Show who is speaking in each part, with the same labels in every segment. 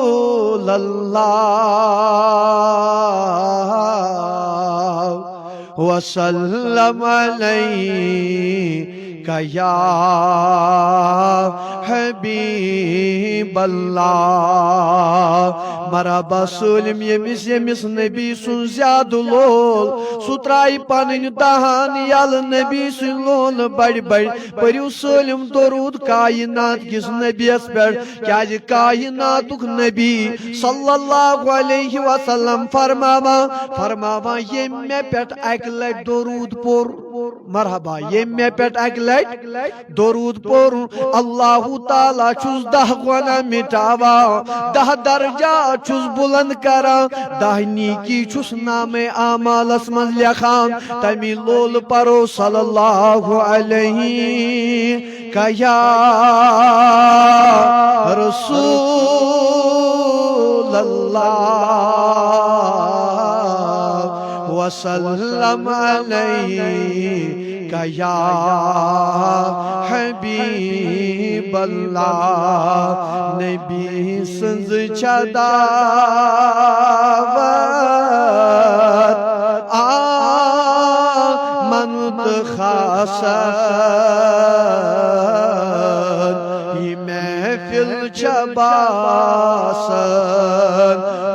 Speaker 1: رسول الله وسلم عليك يا حبيب الله مرحبا سلم يمس نبي سن زیاد لول سترائی پنن دہان یل نبی سن لول بڑ بڑ پریو سلم درود کائنات کس نبی اس پر کیا کائنات نبی صلی اللہ علیہ وسلم فرماوا یم میں پیٹ اک لٹ درود پور مرحبا یم میں پیٹ اک لٹ درود پور اللہ تعالی چھس 10 گناہ مٹاوا 10 درجات چھس بلند کرا 10 نیکی چھس نام اعمالس من لکھان تمی لول پرو صلی اللہ علیہ یا رسول اللہ وسلم علیک یا حبیب اللہ نبی سنز چداوت آمنت خاصت یہ محفل چباسن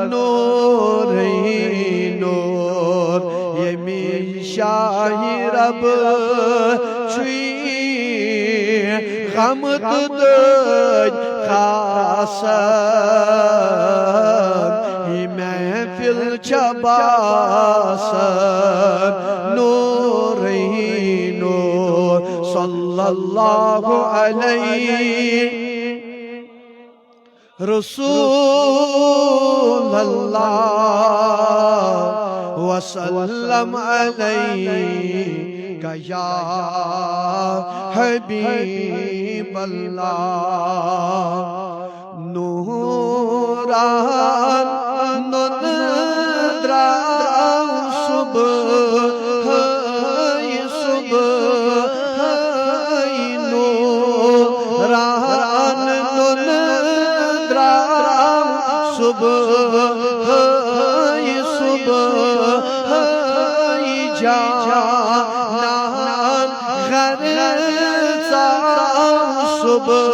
Speaker 1: نور ہی نور یمی شاہی رب چھوئی غمت دج خاصن یہ محفل چباسن نور ہی نور صلی اللہ علیہ رسول اللہ وسلم علیک یا حبیب اللہ نوران نندران صبح نوران نندران صبح جانان غرزان صبح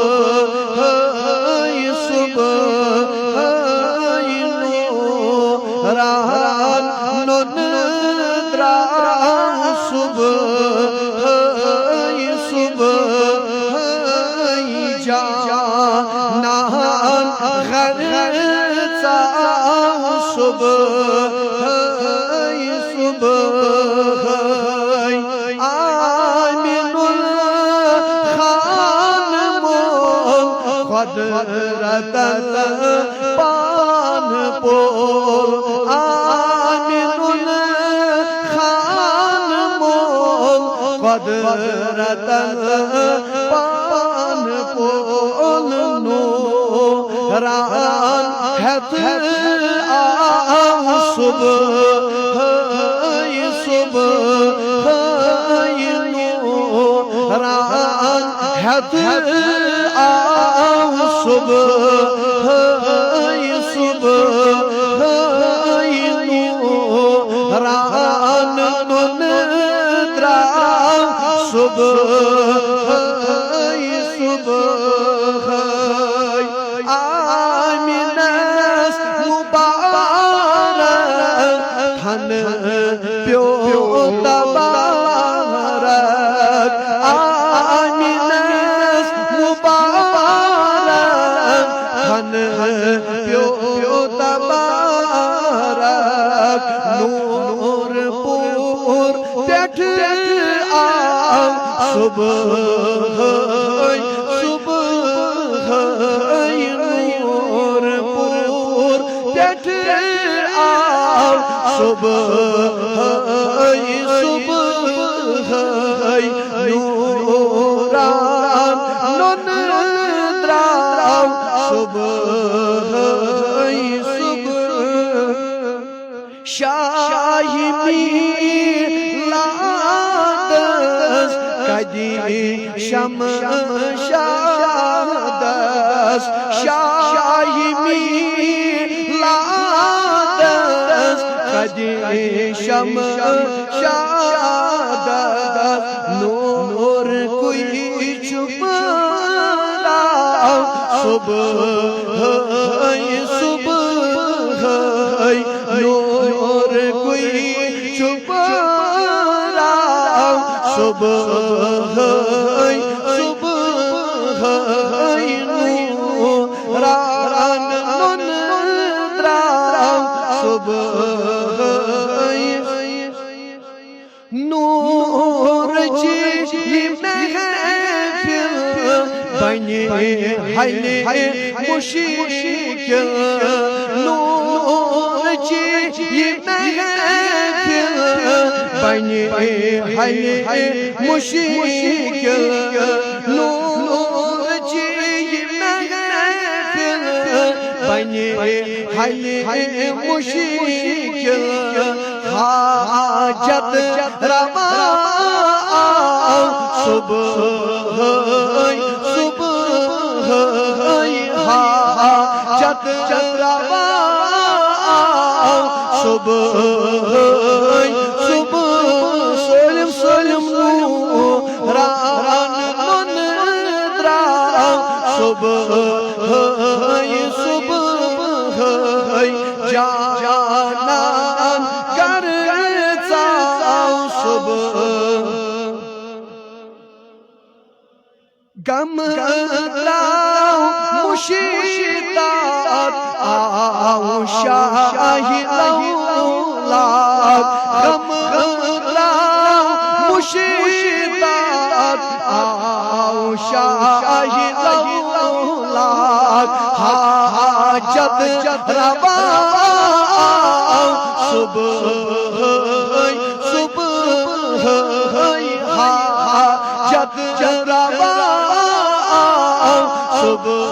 Speaker 1: نوران نندران صبح جانان غرزان صبح آمین الخانم قدرت پان پول آمین الخانم قدرت پان پول نوران حت صبح نوران حت صبح نوران نندران صبح آمینس مبارک تھن پیو تبارک آمینس مبارک تھن پیو تبارک نور پور پیٹھ صبح نور پور پیٹھ صبح نوران نندران صبح شاہی میلادس کدی شم شمشادس شاہی میلادس خدی شمشادس نور کوئی چپرا صبح صبح نور کوئی چپرا صبح صبح نوران نندرا صبح نور چی محفل بنی حلی مشکل نور چی محفل بنی حلی مشکل نور چی محفل بنی حلی مشکل حاجت روا صبح صبح حاجت روا صبح صبح سلم سلم نوران نندرا صبح صبح جانان کرتا صبح غم تراو مشتاق آؤ شاہی اولاد غم تراو مشتاق آؤ شاہی اولاد حاجت روا صبح صبح حاجت روا صبح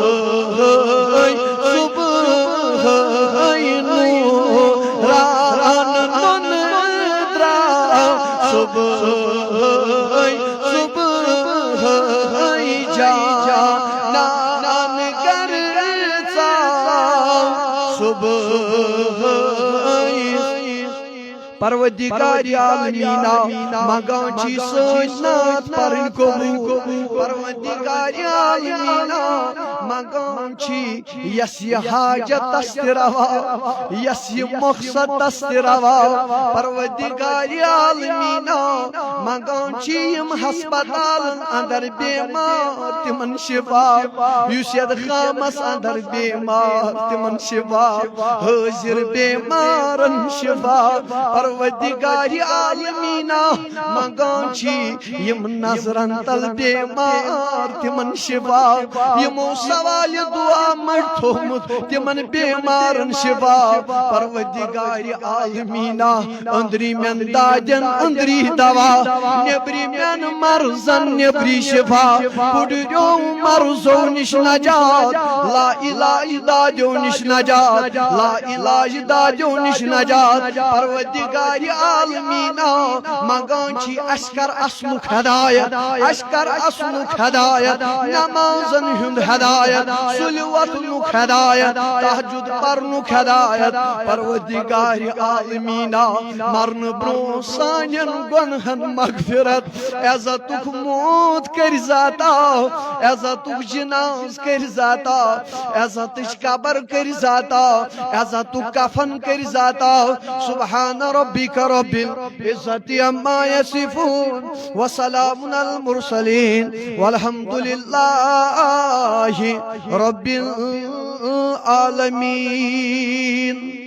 Speaker 1: صبح نوران نندرا صبح صبح جانان کرتا صبح پروردگار عالمینا مگان چی سجنات پرن قبول پروردگار عالمینا مگان چی یسی حاجت استروا یسی مقصد استروا پروردگار عالمینا مگان چی یم ہسپتال اندر بیمار تمن شفا یوسید خامس اندر بیمار تمن شفا حاضر بیمارن شفا پروردگار عالمینا مگان چی یم نظرن تل بیمار تمن شفا یمو سوال دعا مرتومت تمن بیمارن شفا پروردگار عالمینا اندری من دادن اندری دوا نبری من مرزن نبری شفا پڑیو مرزو نش نجات لا الہ دادیو نش نجات لا الہ دادیو نش نجات پروردگار عالمینا مگان چی اشکر اسمک ہدایت اشکر اسمک ہدایت نمازن ہند ہدایت صلواتنک ہدایت تہجد پرنک ہدایت پروردگار عالمینا مرن برو سانین گنہن مغفرت عزتک موت کر ذاتا عزتک جناز کر ذاتا عزتش قبر کر ذاتا عزتک کفن کر ذاتا سبحان ربك رب العزة عما يصفون وسلام على المرسلين والحمد لله رب العالمين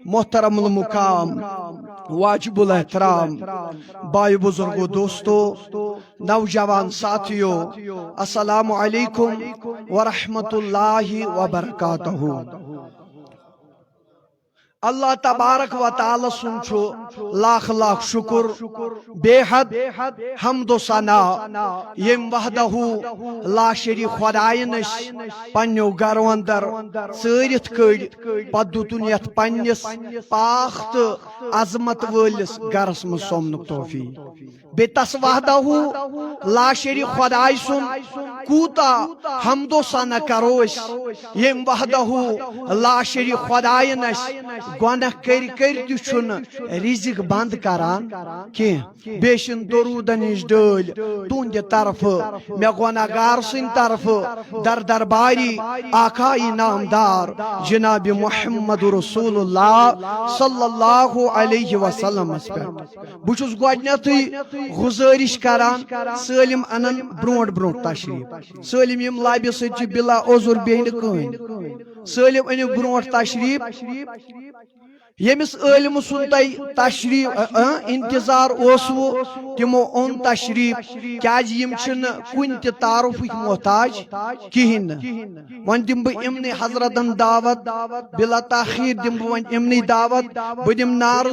Speaker 1: محترم المقام واجب الاحترام بھائی بزرگو دوستو نوجوان ساتھیو السلام علیکم ورحمۃ اللہ وبرکاتہ اللہ تبارک و تعالی سنچو لاکھ لاکھ شکر بے حد حمد و ثنا یم وحدہ لا شریک خدائنش پنیو گرو اندر ژٲرِتھ کٔڑۍ پتہٕ دِتُن یتھ پننس پاک تہٕ عظمت وٲلِس گرس منٛز سومنُک توفیق بے تس وحدہ لا شریک خدای سن کوتا حمد و ثنا کروس یم وحدہ لا شریک خدای نس گناہ کر تچھن رزق بند کران کی بیشن درودن نش ڈل تہند طرف مے گناہ گار سن طرف در درباری آقائی نامدار جناب محمد رسول اللہ صلی اللہ علیہ وسلم بچس گوڈنیتھے گزارش کران سالم انن برونٹ برونٹ تشریف سالم یم لابہ سچ بلا عذر بیہن کہین سالم انو برونٹ تشریف یمس علم سن تشریف انتظار اوسو تمو اون تشریف کیاز یم چھن کن تہ تعارف محتاج کہین ون دم بہ امن حضرتن دعوت بلا تاخیر دم بہ ون امن دعوت بہ دم نار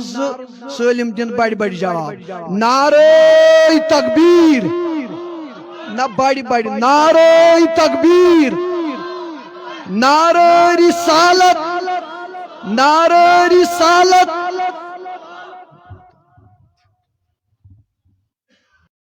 Speaker 1: سالم دن بڑ بڑ جواب نعرہ تکبیر نہ بڑ نعرہ تکبیر نعرہ رسالت نعرہ رسالت